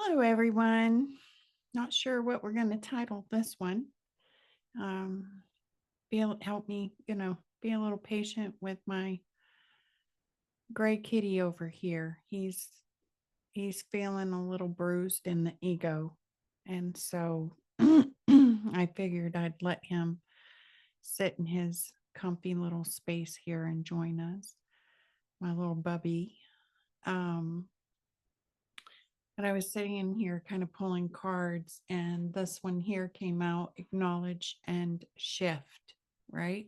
Hello, everyone. Not sure what we're going to title this one. Help me, be a little patient with my gray kitty over here. He's feeling a little bruised in the ego, and so I figured I'd let him sit in his comfy little space here and join us. My little bubby. Um, But I was sitting in here kind of pulling cards, and this one here came out acknowledge and shift, right?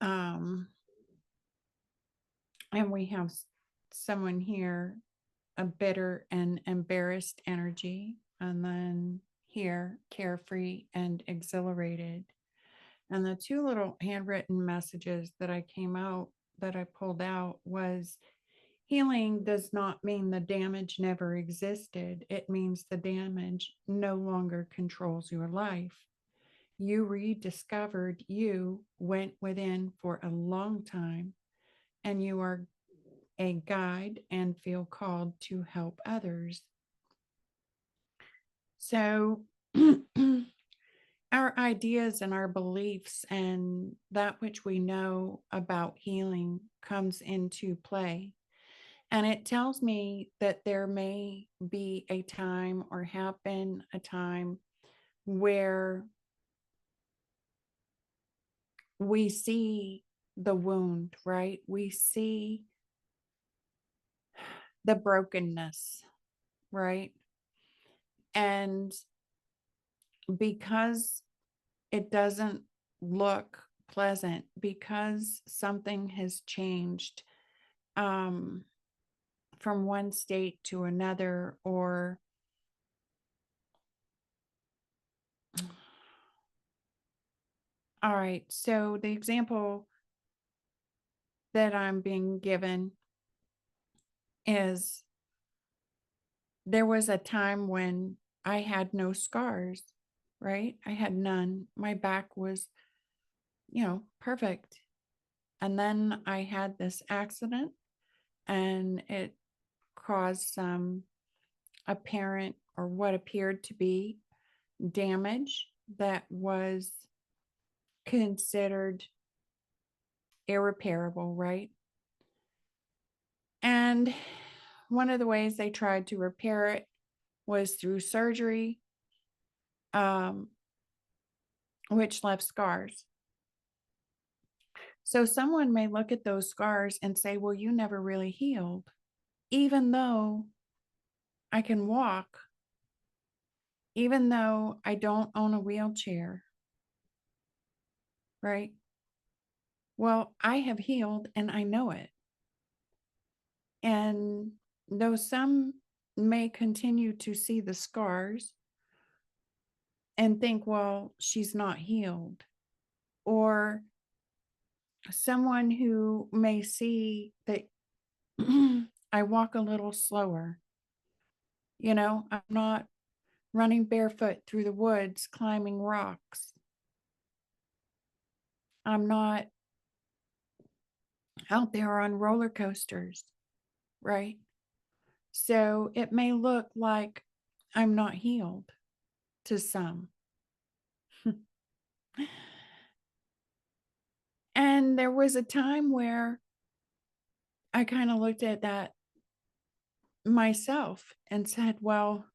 Um, and we have someone here, a bitter and embarrassed energy, and then here, carefree and exhilarated. And the two little handwritten messages that I pulled out was healing does not mean the damage never existed. It means the damage no longer controls your life. You rediscovered you went within for a long time, and you are a guide and feel called to help others. So, our ideas and our beliefs and that which we know about healing comes into play. And it tells me that there may be a time or have been a time where we see the wound, right? We see the brokenness, right? And because it doesn't look pleasant, because something has changed um, from one state to another, or all right, so the example that I'm being given is there was a time when I had no scars, right? I had none. My back was, perfect. And then I had this accident and it caused some apparent or what appeared to be damage that was considered irreparable, right? And one of the ways they tried to repair it was through surgery, um, which left scars. So someone may look at those scars and say, well, you never really healed, even though I can walk, even though I don't own a wheelchair, right? Well, I have healed and I know it. And though some may continue to see the scars and think, well, she's not healed, or someone who may see that I walk a little slower, I'm not running barefoot through the woods, climbing rocks. I'm not out there on roller coasters, right? So it may look like I'm not healed to some. And there was a time where I kind of looked at that myself and said, well,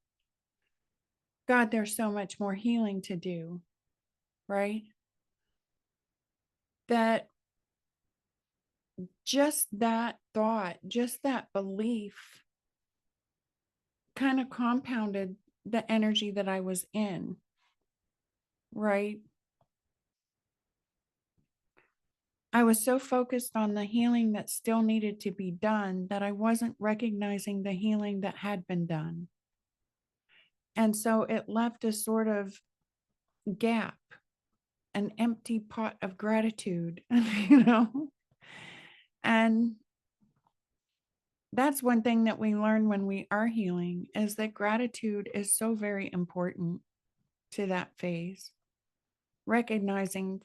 God, there's so much more healing to do, right? That just that thought, just that belief kind of compounded the energy that I was in, right? I was so focused on the healing that still needed to be done that I wasn't recognizing the healing that had been done. And so it left a sort of gap, an empty pot of gratitude, And that's one thing that we learn when we are healing is that gratitude is so very important to that phase. Recognizing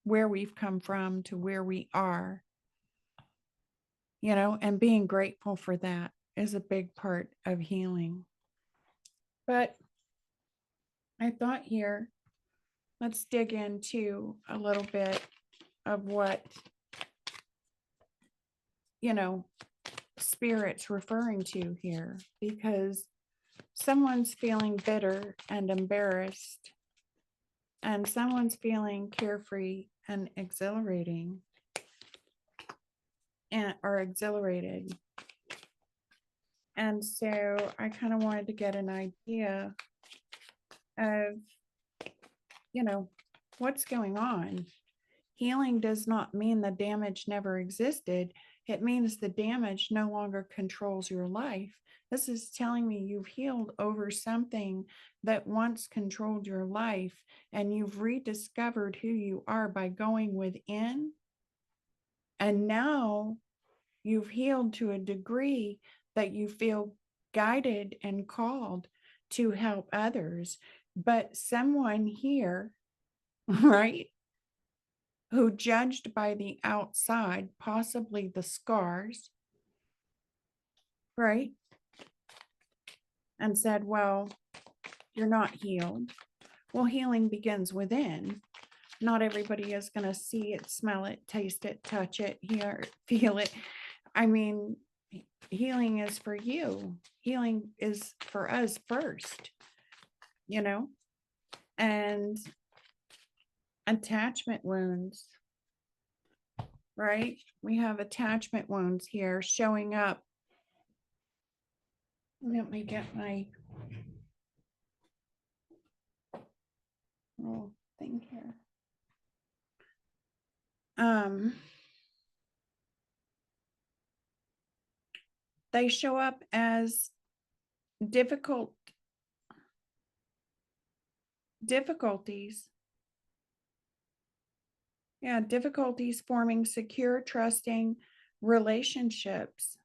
where we've come from to where we are, and being grateful for that is a big part of healing. But I thought here, let's dig into a little bit of what, Spirit's referring to here, because someone's feeling bitter and embarrassed, and someone's feeling carefree and exhilarating or exhilarated. And so I kind of wanted to get an idea of, what's going on. Healing does not mean the damage never existed. It means the damage no longer controls your life. This is telling me you've healed over something that once controlled your life, and you've rediscovered who you are by going within. And now you've healed to a degree that you feel guided and called to help others. But someone here, right, who judged by the outside, possibly the scars, right, and said, well, you're not healed. Well, healing begins within. Not everybody is going to see it, smell it, taste it, touch it, hear it, feel it. I mean, healing is for you. Healing is for us first, and attachment wounds, right? We have attachment wounds here showing up. Let me get my little thing here. They show up as difficulties. Yeah, difficulties forming secure, trusting relationships,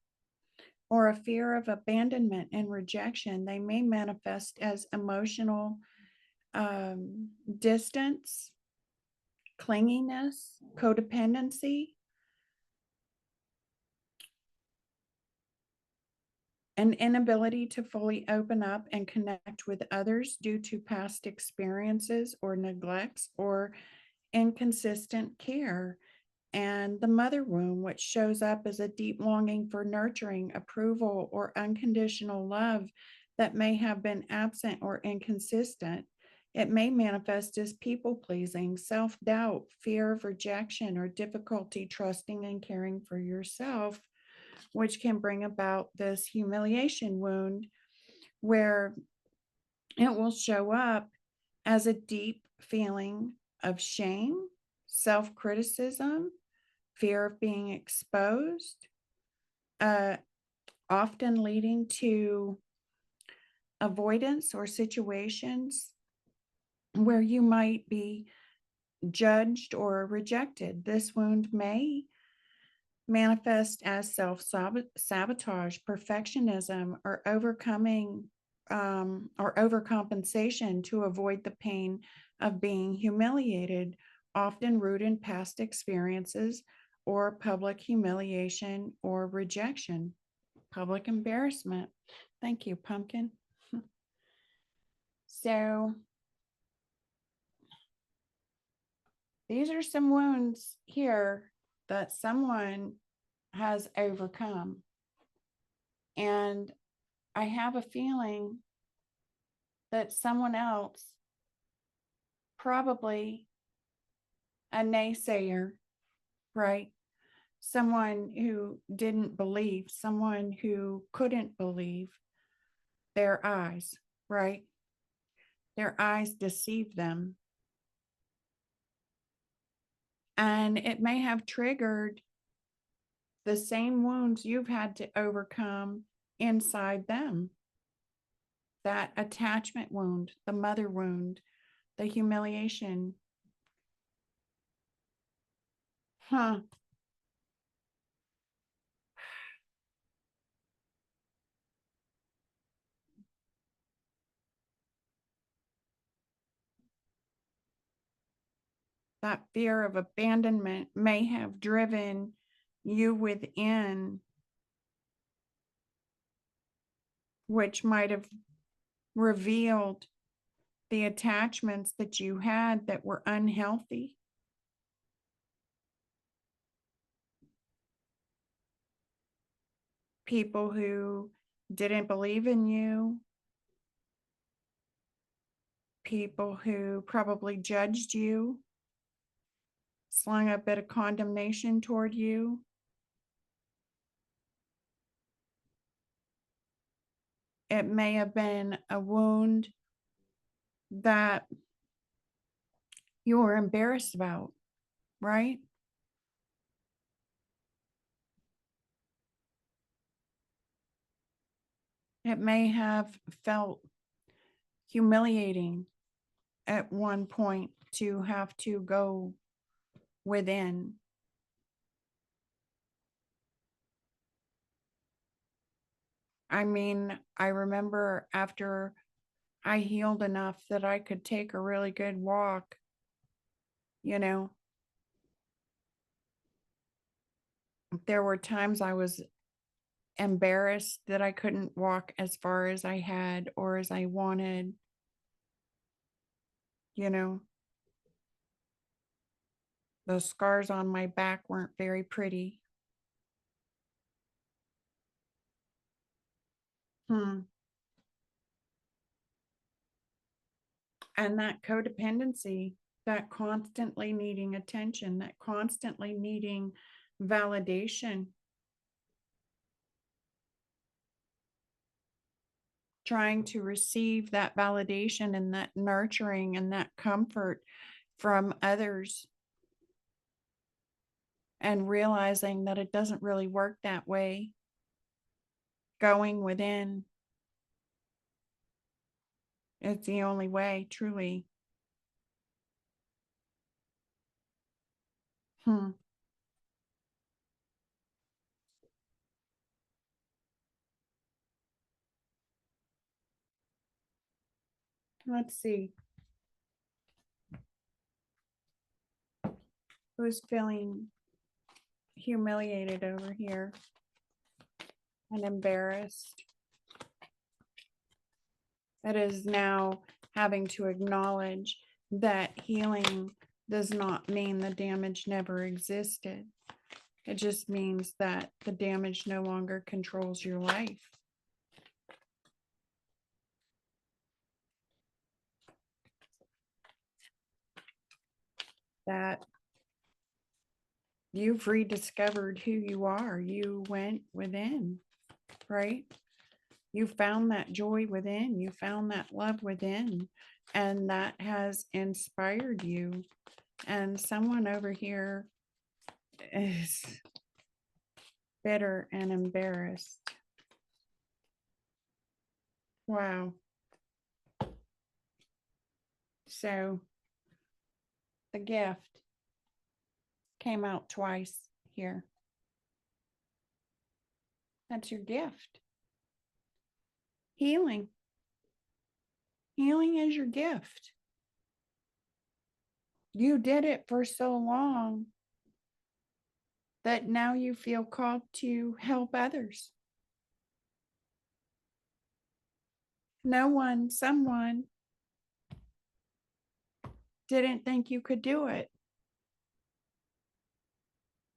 or a fear of abandonment and rejection. They may manifest as emotional distance, clinginess, codependency, an inability to fully open up and connect with others due to past experiences or neglects or inconsistent care. And the mother wound, which shows up as a deep longing for nurturing, approval, or unconditional love that may have been absent or inconsistent. It may manifest as people pleasing, self doubt, fear of rejection, or difficulty trusting and caring for yourself, which can bring about this humiliation wound, where it will show up as a deep feeling of shame, self criticism, fear of being exposed, often leading to avoidance or situations where you might be judged or rejected. This wound may manifest as self-sabotage, perfectionism, or overcompensation to avoid the pain of being humiliated, often rooted in past experiences or public humiliation or rejection, public embarrassment. Thank you, Pumpkin. So these are some wounds here that someone has overcome. And I have a feeling that someone else, probably a naysayer, right? Someone who didn't believe, someone who couldn't believe, their eyes, right? Their eyes deceived them. And it may have triggered the same wounds you've had to overcome inside them. That attachment wound, the mother wound, the humiliation. That fear of abandonment may have driven you within, which might have revealed the attachments that you had that were unhealthy. People who didn't believe in you, people who probably judged you, slung a bit of condemnation toward you. It may have been a wound that you were embarrassed about, right? It may have felt humiliating at one point to have to go within. I mean, I remember after I healed enough that I could take a really good walk, you know, there were times I was embarrassed that I couldn't walk as far as I had or as I wanted, you know. Those scars on my back weren't very pretty. Hmm. And that codependency, that constantly needing attention, that constantly needing validation, trying to receive that validation and that nurturing and that comfort from others, and realizing that it doesn't really work that way. Going within is the only way, truly. Hmm. Let's see. Who's feeling humiliated over here and embarrassed? That is now having to acknowledge that healing does not mean the damage never existed. It just means that the damage no longer controls your life. That you've rediscovered who you are. You went within, right? You found that joy within, you found that love within, and that has inspired you. And someone over here is bitter and embarrassed. Wow. So the gift came out twice here. That's your gift. Healing. Healing is your gift. You did it for so long that now you feel called to help others. No one, someone didn't think you could do it.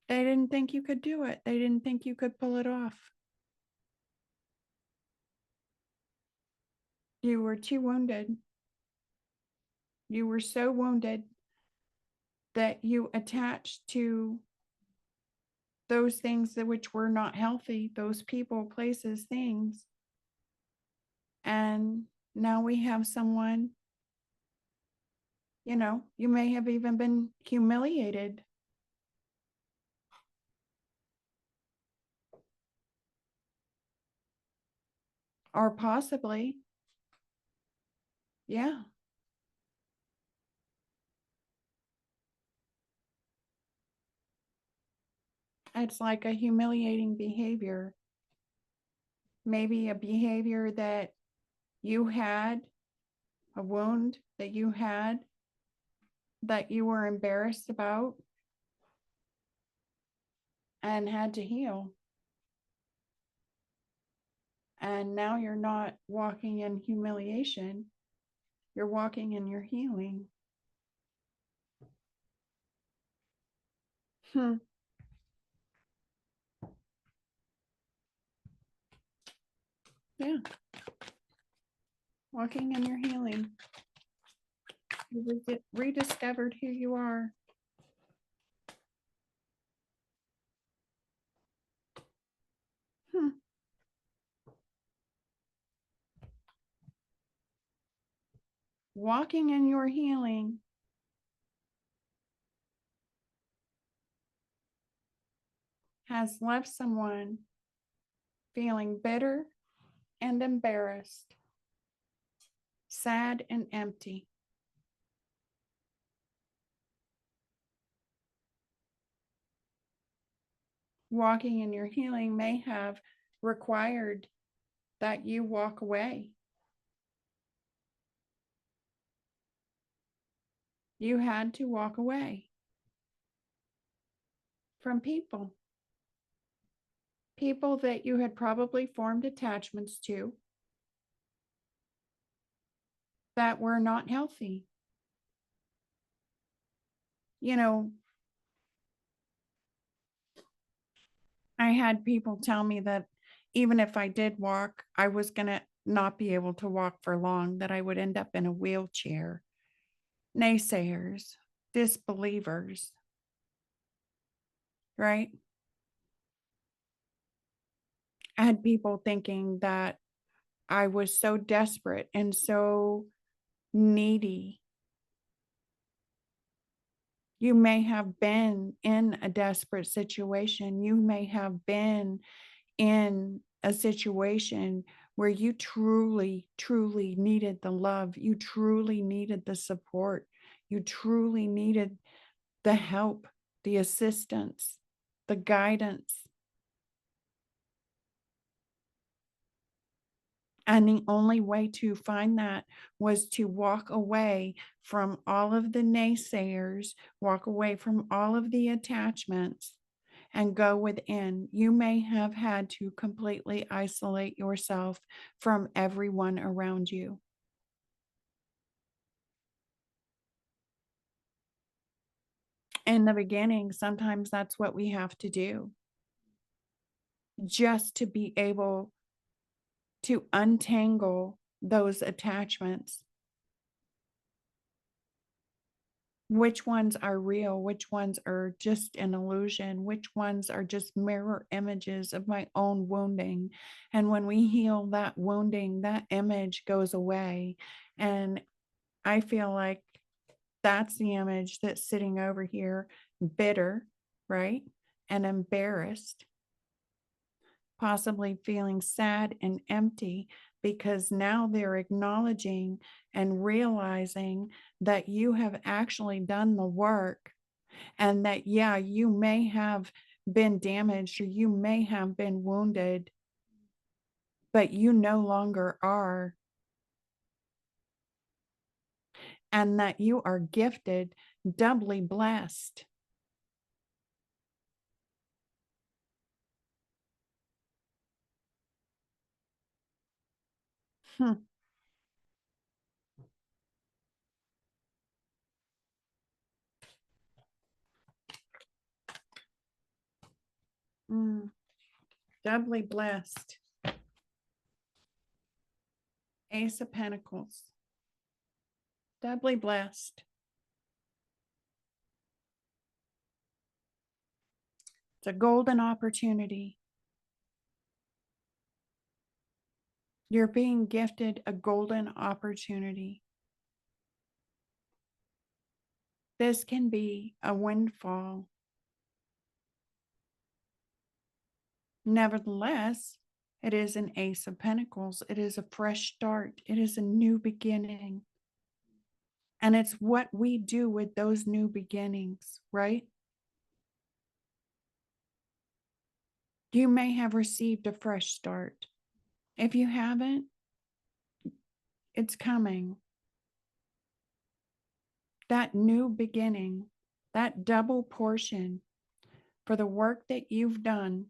They didn't think you could do it. They didn't think you could pull it off. You were too wounded. You were so wounded that you attached to those things that which were not healthy, those people, places, things. And now we have someone, you may have even been humiliated. Or possibly, yeah, it's like a humiliating behavior. Maybe a behavior that you had, a wound that you had, that you were embarrassed about and had to heal. And now you're not walking in humiliation, you're walking in your healing. Yeah, walking in your healing. You rediscovered who you are. Walking in your healing has left someone feeling bitter and embarrassed, sad and empty. Walking in your healing may have required that you walk away. You had to walk away from people, people that you had probably formed attachments to that were not healthy. You know, I had people tell me that even if I did walk, I was going to not be able to walk for long, that I would end up in a wheelchair. Naysayers, disbelievers, right? I had people thinking that I was so desperate and so needy. You may have been in a desperate situation. You may have been in a situation where you truly, truly needed the love. You truly needed the support. You truly needed the help, the assistance, the guidance. And the only way to find that was to walk away from all of the naysayers, walk away from all of the attachments, and go within. You may have had to completely isolate yourself from everyone around you. In the beginning, sometimes that's what we have to do just to be able to untangle those attachments. Which ones are real? Which ones are just an illusion? Which ones are just mirror images of my own wounding? And when we heal that wounding, that image goes away. And I feel like that's the image that's sitting over here, bitter, right? And embarrassed, possibly feeling sad and empty because now they're acknowledging and realizing that you have actually done the work and that, yeah, you may have been damaged or you may have been wounded, but you no longer are, and that you are gifted, doubly blessed. Hmm. Mm. Doubly blessed. Ace of Pentacles. Doubly blessed. It's a golden opportunity. You're being gifted a golden opportunity. This can be a windfall. Nevertheless, it is an Ace of Pentacles. It is a fresh start. It is a new beginning. And it's what we do with those new beginnings, right? You may have received a fresh start. If you haven't, it's coming. That new beginning, that double portion for the work that you've done,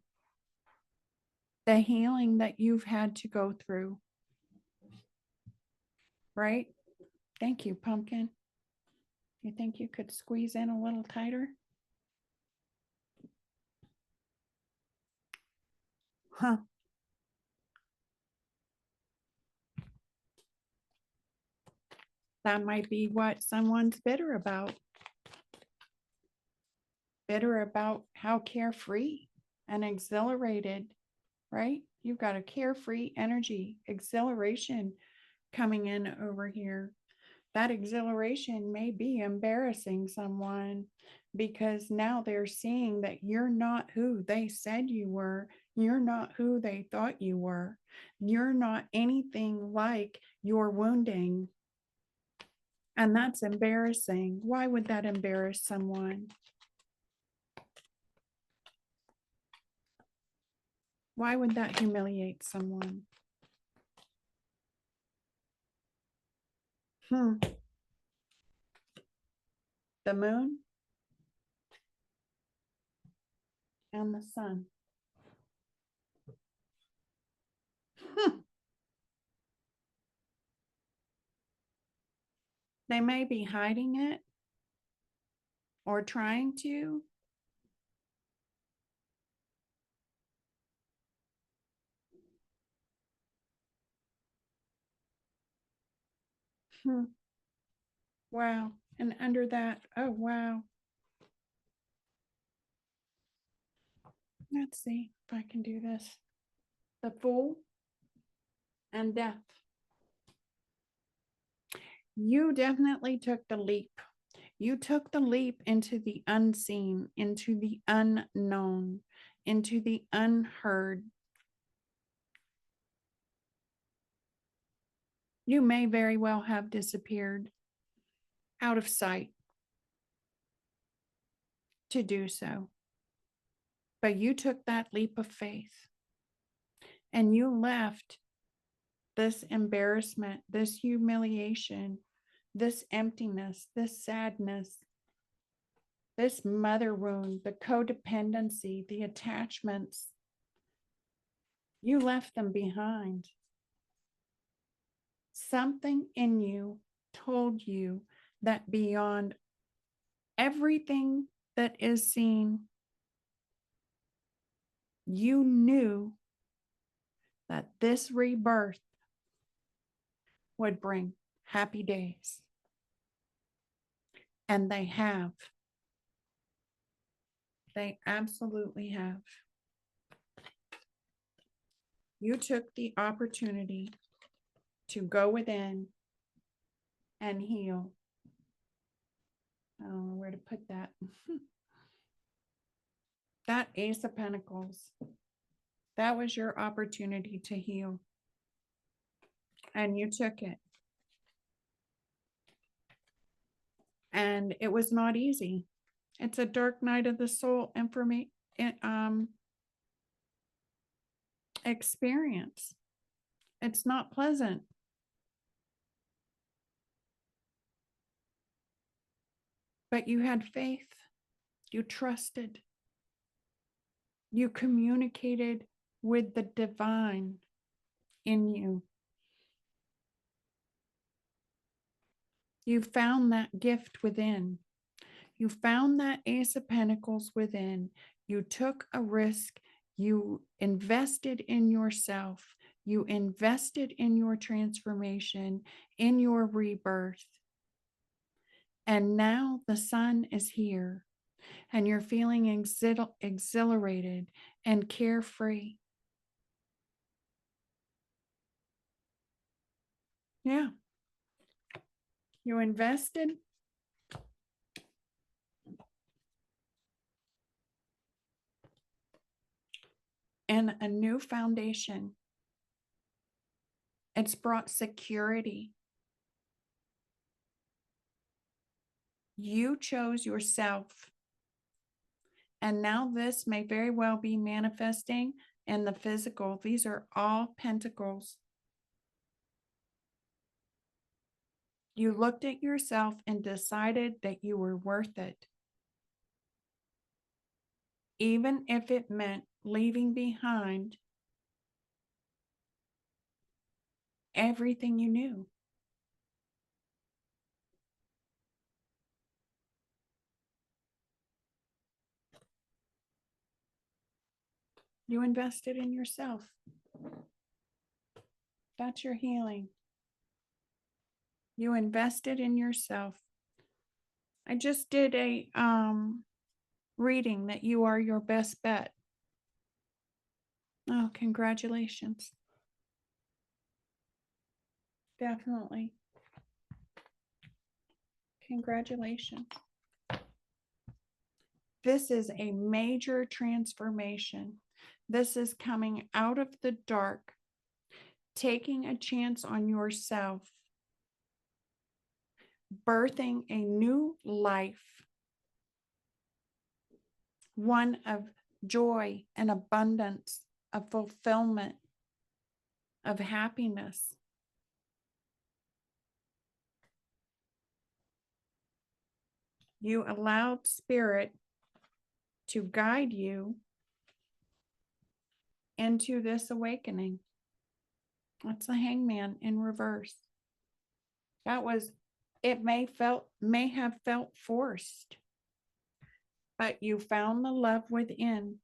the healing that you've had to go through, right? Thank you, pumpkin. You think you could squeeze in a little tighter? Huh. That might be what someone's bitter about. Bitter about how carefree and exhilarated, right? You've got a carefree energy, exhilaration coming in over here. That exhilaration may be embarrassing someone because now they're seeing that you're not who they said you were. You're not who they thought you were. You're not anything like your wounding. And that's embarrassing. Why would that embarrass someone? Why would that humiliate someone? The moon and the sun. They may be hiding it or trying to. Wow. And under that, oh, wow. Let's see if I can do this. The Fool and Death. You definitely took the leap. You took the leap into the unseen, into the unknown, into the unheard. You may very well have disappeared out of sight to do so. But you took that leap of faith and you left this embarrassment, this humiliation, this emptiness, this sadness, this mother wound, the codependency, the attachments. You left them behind. Something in you told you that beyond everything that is seen, you knew that this rebirth would bring happy days. And they have. They absolutely have. You took the opportunity to go within and heal. I don't know where to put that. That Ace of Pentacles, that was your opportunity to heal. And you took it. And it was not easy. It's a dark night of the soul experience. It's not pleasant. But you had faith. You trusted. You communicated with the divine in you. You found that gift within. You found that Ace of Pentacles within. You took a risk. You invested in yourself. You invested in your transformation, in your rebirth. And now the sun is here and you're feeling exhilarated and carefree. Yeah. You invested in a new foundation. It's brought security. You chose yourself. And now this may very well be manifesting in the physical. These are all pentacles. You looked at yourself and decided that you were worth it. Even if it meant leaving behind everything you knew. You invested in yourself. That's your healing. You invested in yourself. I just did a reading that you are your best bet. Oh, congratulations. Definitely. Congratulations. This is a major transformation. This is coming out of the dark, taking a chance on yourself, birthing a new life, one of joy and abundance, of fulfillment, of happiness. You allowed spirit to guide you into this awakening. That's the Hangman in reverse. That was, it may have felt forced, but you found the love within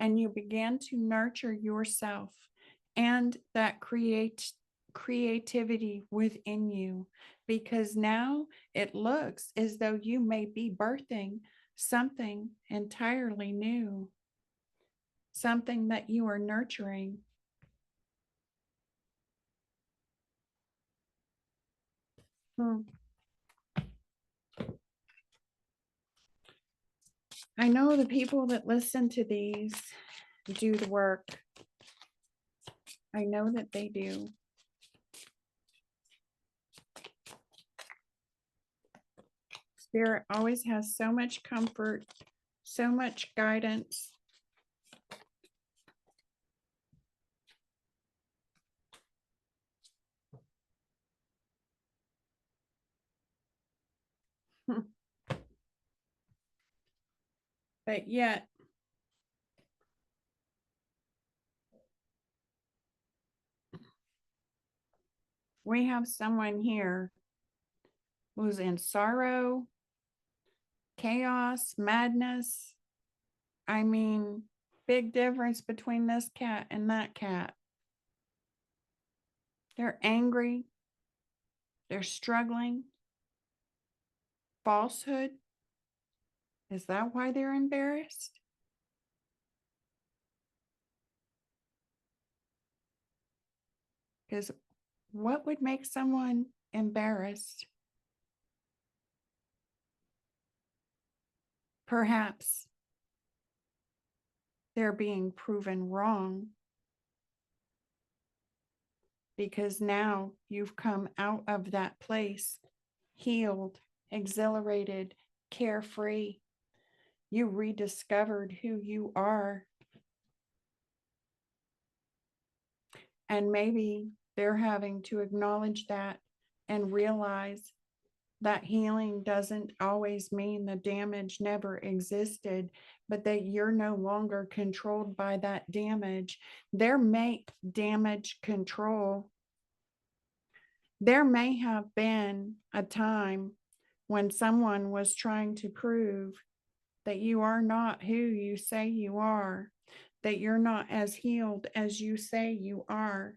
and you began to nurture yourself and that creativity within you, because now it looks as though you may be birthing something entirely new, something that you are nurturing. I know the people that listen to these do the work. I know that they do. Spirit always has so much comfort, so much guidance. But yet, we have someone here who's in sorrow, chaos, madness. I mean, big difference between this cat and that cat. They're angry. They're struggling. Falsehood. Is that why they're embarrassed? Because what would make someone embarrassed? Perhaps they're being proven wrong, because now you've come out of that place healed, exhilarated, carefree. You rediscovered who you are. And maybe they're having to acknowledge that and realize that healing doesn't always mean the damage never existed, but that you're no longer controlled by that damage. There may damage control. There may have been a time when someone was trying to prove that you are not who you say you are, that you're not as healed as you say you are.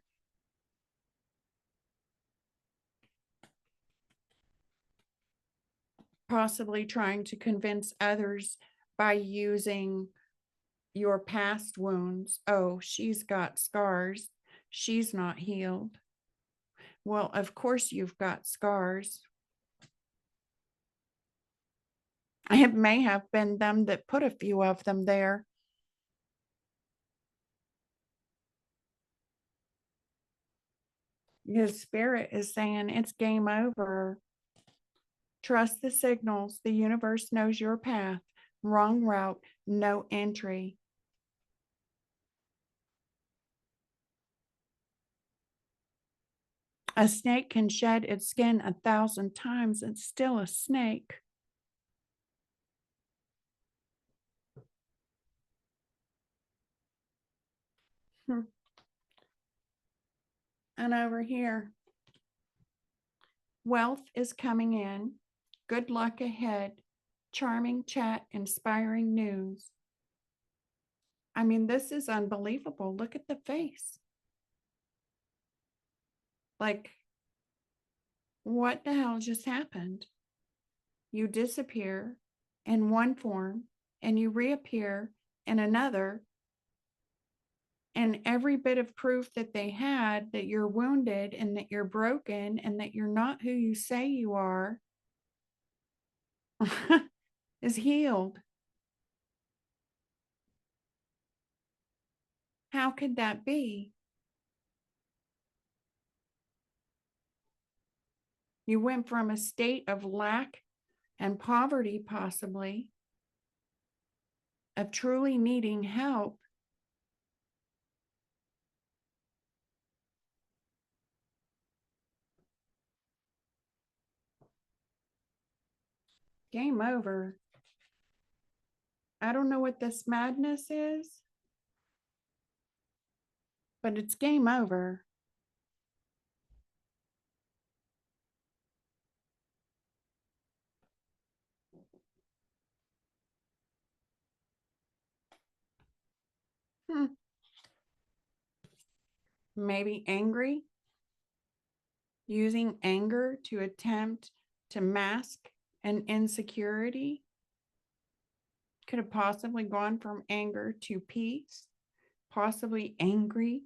Possibly trying to convince others by using your past wounds. Oh, she's got scars. She's not healed. Well, of course you've got scars. It may have been them that put a few of them there. Because spirit is saying it's game over. Trust the signals. The universe knows your path. Wrong route, no entry. A snake can shed its skin 1,000 times. It's still a snake. And over here, wealth is coming in. Good luck ahead. Charming chat, inspiring news. I mean, this is unbelievable. Look at the face. Like, what the hell just happened? You disappear in one form and you reappear in another. And every bit of proof that they had that you're wounded and that you're broken and that you're not who you say you are is healed. How could that be? You went from a state of lack and poverty, possibly, of truly needing help. Game over. I don't know what this madness is, but it's game over. Maybe angry, using anger to attempt to mask an insecurity. Could have possibly gone from anger to peace, possibly angry.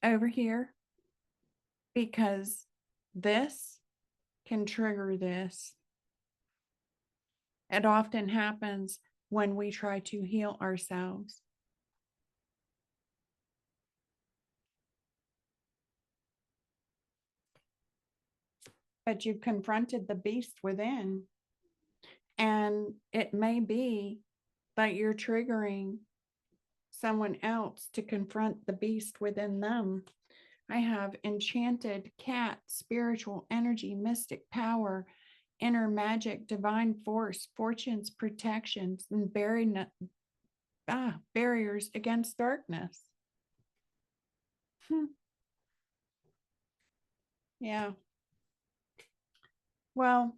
Over here, because this can trigger this. It often happens when we try to heal ourselves. But you've confronted the beast within. And it may be that you're triggering someone else to confront the beast within them. I have enchanted cat, spiritual energy, mystic power, inner magic, divine force, fortune's protections, and barriers against darkness. Yeah. Well,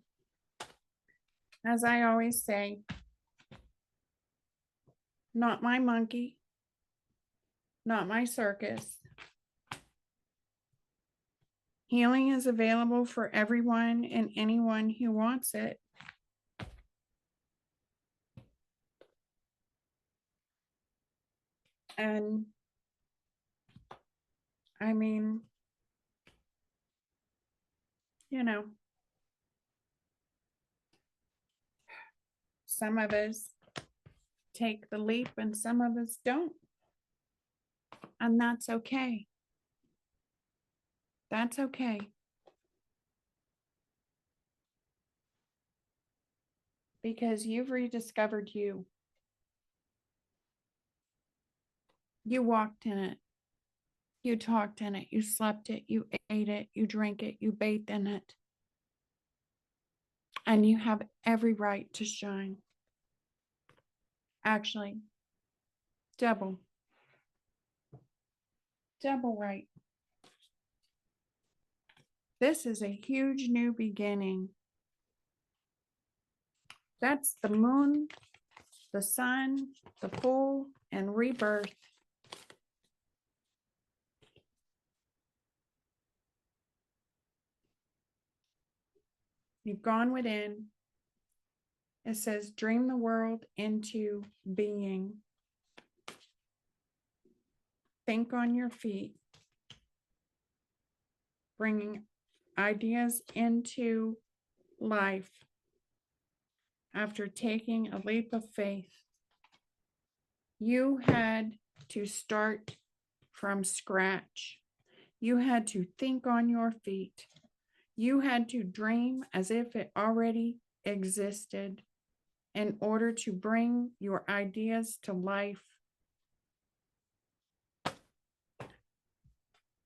as I always say, not my monkey, not my circus. Healing is available for everyone and anyone who wants it. And I mean, you know, some of us take the leap and some of us don't. And that's okay. That's okay. Because you've rediscovered you. You walked in it. You talked in it. You slept it. You ate it. You drank it. You bathed in it. And you have every right to shine. Actually, double right. This is a huge new beginning. That's the moon, the sun, the full, and rebirth. You've gone within. It says, dream the world into being. Think on your feet. Bringing ideas into life after taking a leap of faith. You had to start from scratch. You had to think on your feet. You had to dream as if it already existed in order to bring your ideas to life.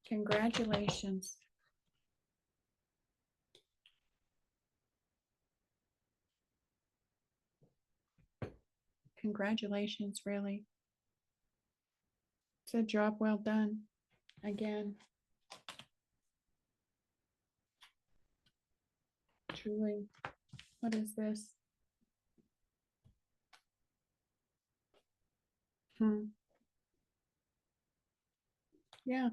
Congratulations. Congratulations, really. said job well done. Again. Truly. What is this? Yeah.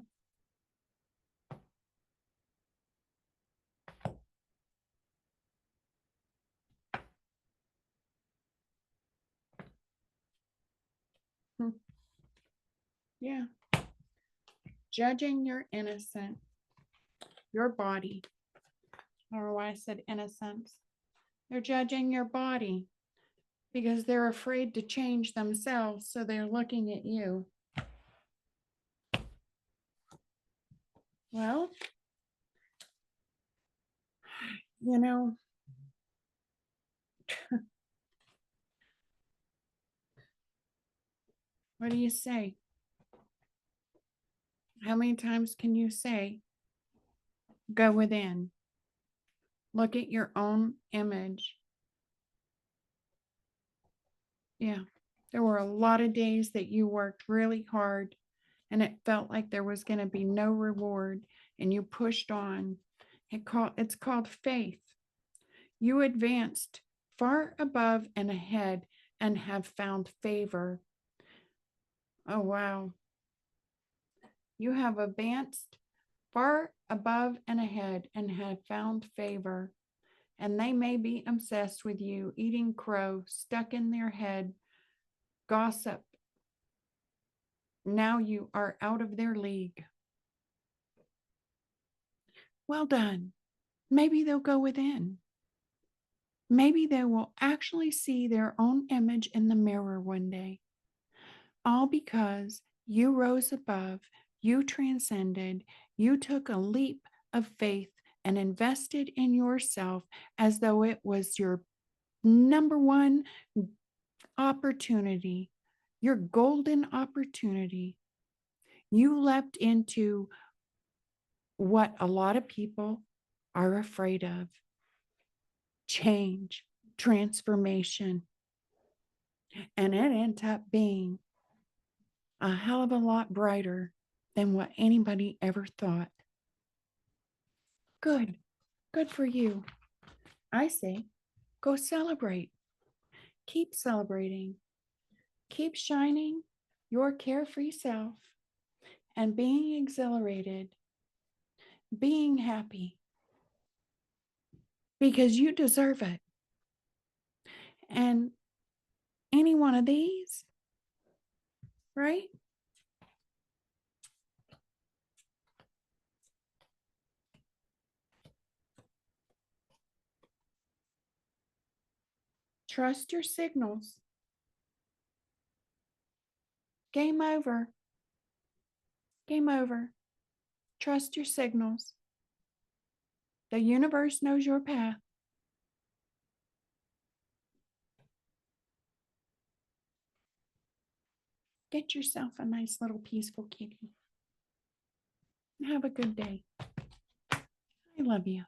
Yeah. Judging your innocent, your body. I don't know why I said innocence. They're judging your body because they're afraid to change themselves. So they're looking at you. Well, you know, what do you say? How many times can you say, go within, look at your own image? Yeah, there were a lot of days that you worked really hard and it felt like there was going to be no reward and you pushed on. It's called faith. You advanced far above and ahead and have found favor. Oh, wow. You have advanced far above and ahead and have found favor. And they may be obsessed with you, eating crow, stuck in their head, gossip. Now you are out of their league. Well done. Maybe they'll go within. Maybe they will actually see their own image in the mirror one day. All because you rose above, you transcended, you took a leap of faith and invested in yourself as though it was your number one opportunity, your golden opportunity. You leapt into what a lot of people are afraid of: change, transformation. And it ends up being a hell of a lot brighter than what anybody ever thought. Good. Good for you. I say, go celebrate. Keep celebrating. Keep shining your carefree self and being exhilarated, being happy, because you deserve it. And any one of these, right? Trust your signals. Game over. Game over. Trust your signals. The universe knows your path. Get yourself a nice little peaceful kitty. Have a good day. I love you.